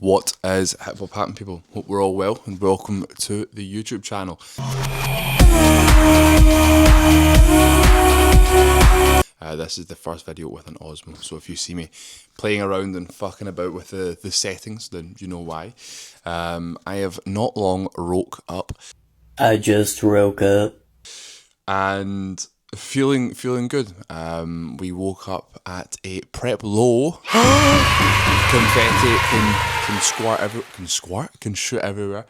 What is hip hop happening, people? Hope we're all well and welcome to the YouTube channel. This is the first video with an Osmo, so if you see me playing around and fucking about with the settings, then you know why. I have not long woke up. I just woke up. And feeling good. We woke up at a prep low. Confetti can shoot everywhere.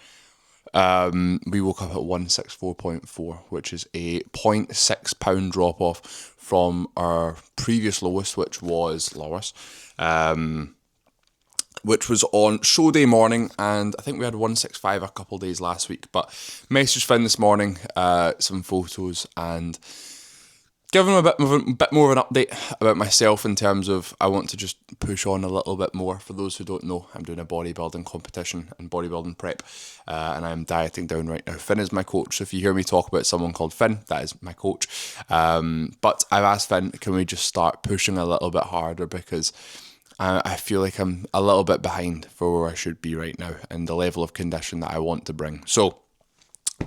We woke up at 164.4, which is a 0.6 pound drop off from our previous lowest, which was which was on show day morning, and I think we had 165 a couple days last week, but message found this morning, some photos, and giving them a bit more of an update about myself in terms of I want to just push on a little bit more. For those who don't know, I'm doing a bodybuilding competition and bodybuilding prep, and I'm dieting down right now. Finn is my coach, so if you hear me talk about someone called Finn, that is my coach. But I've asked Finn, can we just start pushing a little bit harder, because I feel like I'm a little bit behind for where I should be right now and the level of condition that I want to bring. So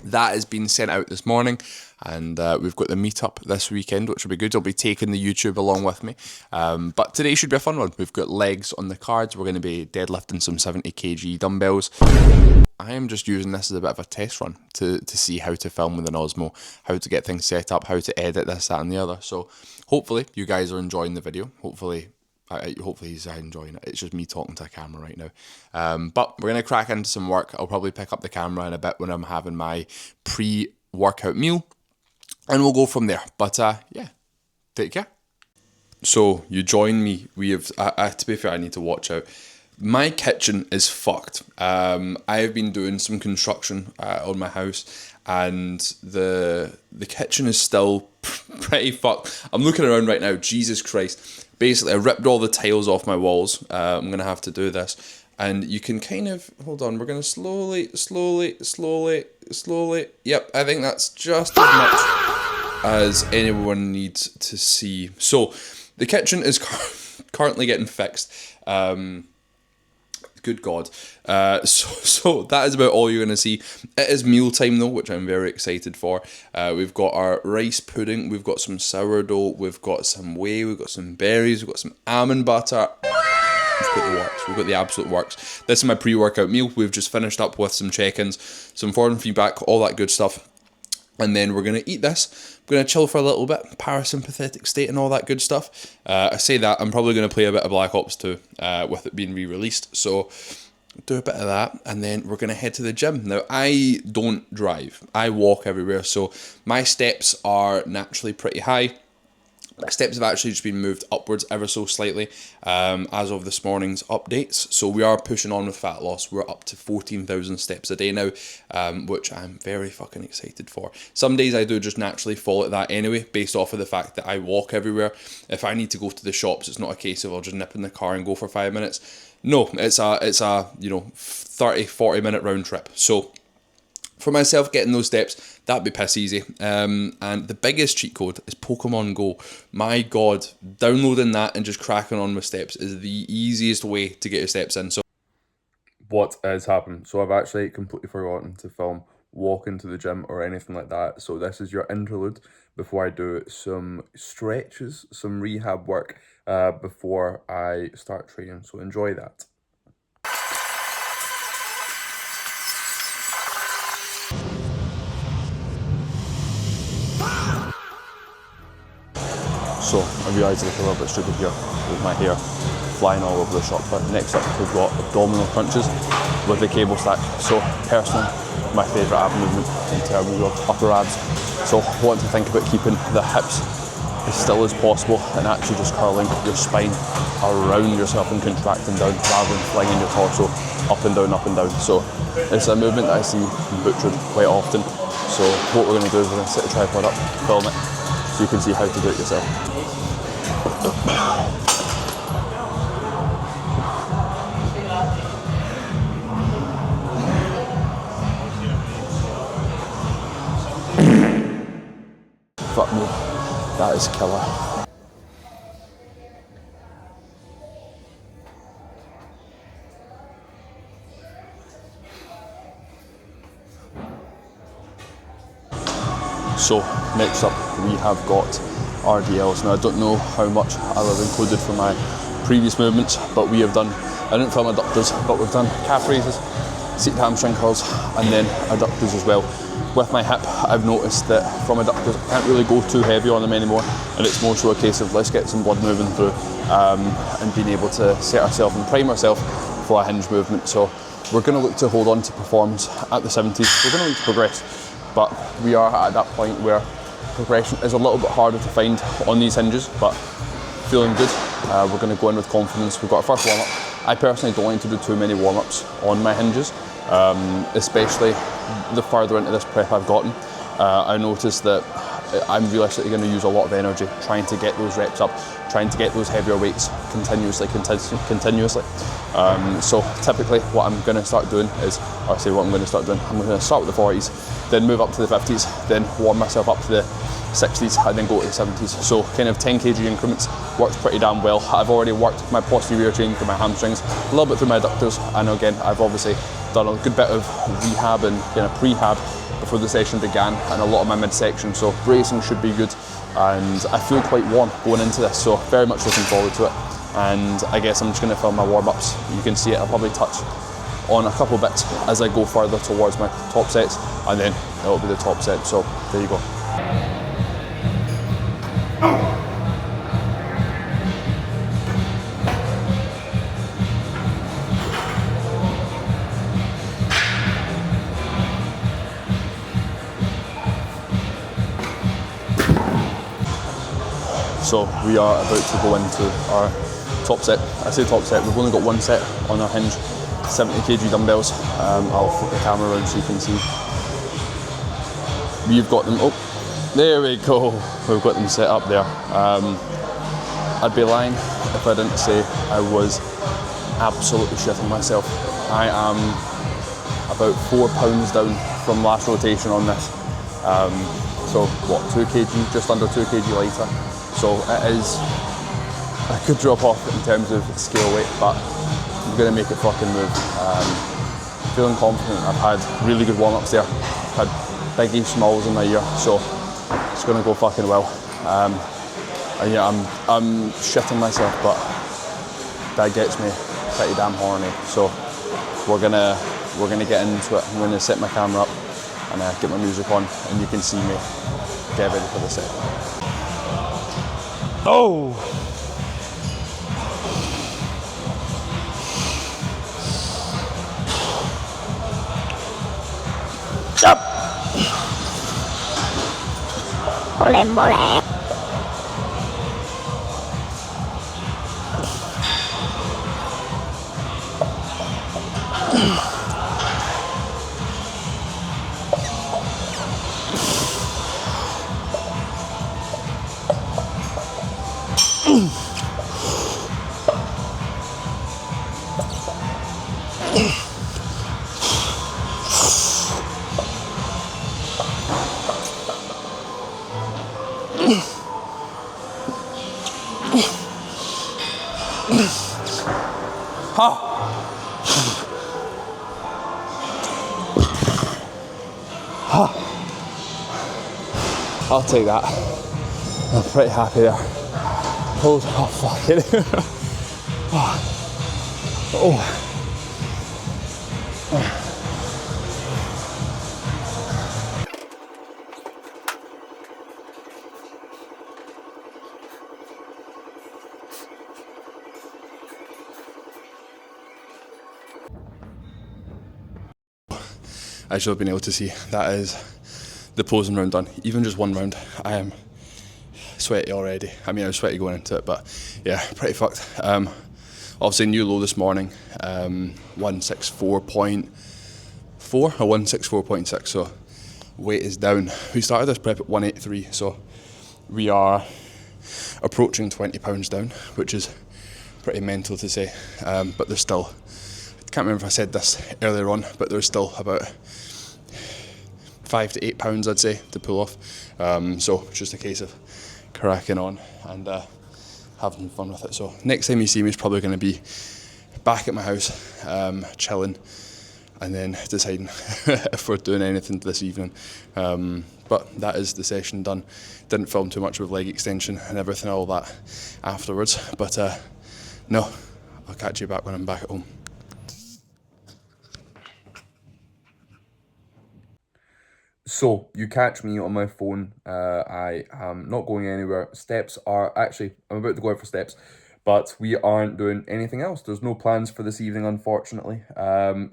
that has been sent out this morning, and we've got the meetup this weekend, which will be good. I'll be taking the YouTube along with me, but today should be a fun one. We've got legs on the cards. We're going to be deadlifting some 70 kg dumbbells. I am just using this as a bit of a test run to see how to film with an Osmo, how to get things set up, how to edit this, that and the other. So hopefully you guys are enjoying the video. Hopefully he's enjoying it. It's just me talking to a camera right now. But we're going to crack into some work. I'll probably pick up the camera in a bit when I'm having my pre-workout meal, and we'll go from there. But yeah, take care. So you join me. We have, to be fair, I need to watch out. My kitchen is fucked. I have been doing some construction on my house, and the kitchen is still pretty fucked. I'm looking around right now. Jesus Christ. Basically, I ripped all the tiles off my walls. I'm going to have to do this. And you can kind of, hold on, we're going to slowly. Yep, I think that's just as much as anyone needs to see. So, the kitchen is currently getting fixed. Good God. So that is about all you're going to see. It is mealtime though, which I'm very excited for. We've got our rice pudding, we've got some sourdough, we've got some whey, we've got some berries, we've got some almond butter. We've got the works, we've got the absolute works. This is my pre-workout meal. We've just finished up with some check-ins, some foreign feedback, all that good stuff. And then we're going to eat this. We're going to chill for a little bit, parasympathetic state and all that good stuff. I say that, I'm probably going to play a bit of Black Ops 2 with it being re-released. So do a bit of that, and then we're going to head to the gym. Now, I don't drive. I walk everywhere, so my steps are naturally pretty high. My steps have actually just been moved upwards ever so slightly as of this morning's updates. So we are pushing on with fat loss. We're up to 14,000 steps a day now, which I'm very fucking excited for. Some days I do just naturally fall at that anyway, based off of the fact that I walk everywhere. If I need to go to the shops, it's not a case of I'll just nip in the car and go for 5 minutes. No, it's a 30-40 minute round trip. So for myself, getting those steps, that'd be piss easy. And the biggest cheat code is Pokemon Go. My God, downloading that and just cracking on with steps is the easiest way to get your steps in. So what has happened? So I've actually completely forgotten to film walking to the gym or anything like that. So this is your interlude before I do some stretches, some rehab work before I start training. So enjoy that. So I realise I look a little bit stupid here with my hair flying all over the shop, but next up we've got abdominal crunches with the cable stack. So personally, my favourite ab movement in terms of upper abs. So I want to think about keeping the hips as still as possible and actually just curling your spine around yourself and contracting down rather than flinging your torso up and down, up and down. So it's a movement that I see butchered quite often. So what we're going to do is we're going to set the tripod up, film it, so you can see how to do it yourself. Fuck me, that is killer. So next up we have got RDLs. Now I don't know how much I'll have included from my previous movements, but we have done, I didn't film adductors, but we've done calf raises, seated hamstring curls, and then adductors as well. With my hip, I've noticed that from adductors I can't really go too heavy on them anymore, and it's more so a case of let's get some blood moving through and being able to set ourselves and prime ourselves for a hinge movement. So we're going to look to hold on to performance at the 70s. We're going to look to progress, but we are at that point where progression is a little bit harder to find on these hinges, but feeling good. We're going to go in with confidence. We've got our first warm-up. I personally don't like to do too many warm-ups on my hinges, especially the further into this prep I've gotten. I noticed that I'm realistically going to use a lot of energy trying to get those reps up, trying to get those heavier weights continuously. So typically what I'm going to start doing is, I'm going to start with the 40s, then move up to the 50s, then warm myself up to the 60s and then go to the 70s. So kind of 10 kg increments works pretty damn well. I've already worked my posterior chain through my hamstrings, a little bit through my adductors, and again I've obviously done a good bit of rehab and kind of prehab before the session began, and a lot of my midsection, so bracing should be good, and I feel quite warm going into this, so very much looking forward to it. And I guess I'm just going to film my warm-ups. You can see it, I'll probably touch on a couple bits as I go further towards my top sets, and then it'll be the top set, so there you go. So we are about to go into our top set. I say top set, we've only got one set on our hinge, 70 kg dumbbells. I'll flip the camera around so you can see. We've got them, oh, there we go. We've got them set up there. I'd be lying if I didn't say I was absolutely shitting myself. I am about 4 pounds down from last rotation on this. So what, 2 kg, just under 2 kg lighter. So it is a good drop off in terms of scale weight, but I'm going to make it fucking move. Feeling confident. I've had really good warm-ups there. I've had biggie smalls in my ear, so it's going to go fucking well. And yeah, I'm shitting myself, but that gets me pretty damn horny. So we're gonna get into it. I'm gonna set my camera up and get my music on, and you can see me get ready for the set. Oh! Yep! Mole. I'll take that. I'm pretty happy there. Oh, fuck it. Oh. As you've been able to see, that is the posing round done. Even just one round, I am sweaty already. I mean, I was sweaty going into it, but yeah, pretty fucked. Obviously new low this morning, 164.4 or 164.6, so weight is down. We started this prep at 183, so we are approaching 20 pounds down, which is pretty mental to say, but there's still, I can't remember if I said this earlier on, but there's still about 5 to 8 pounds I'd say to pull off, so it's just a case of cracking on and having fun with it. So next time you see me is probably going to be back at my house, chilling, and then deciding if we're doing anything this evening. But that is the session done. Didn't film too much with leg extension and everything, all that afterwards. But no, I'll catch you back when I'm back at home. So, you catch me on my phone. I am not going anywhere. Steps are actually, I'm about to go out for steps, but we aren't doing anything else. There's no plans for this evening, unfortunately.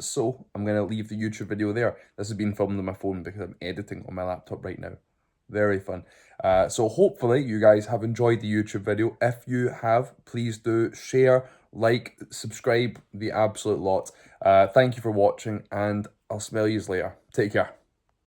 So, I'm going to leave the YouTube video there. This has been filmed on my phone because I'm editing on my laptop right now. Very fun. So, hopefully, you guys have enjoyed the YouTube video. If you have, please do share, like, subscribe, the absolute lot. Thank you for watching, and I'll smell you later. Take care.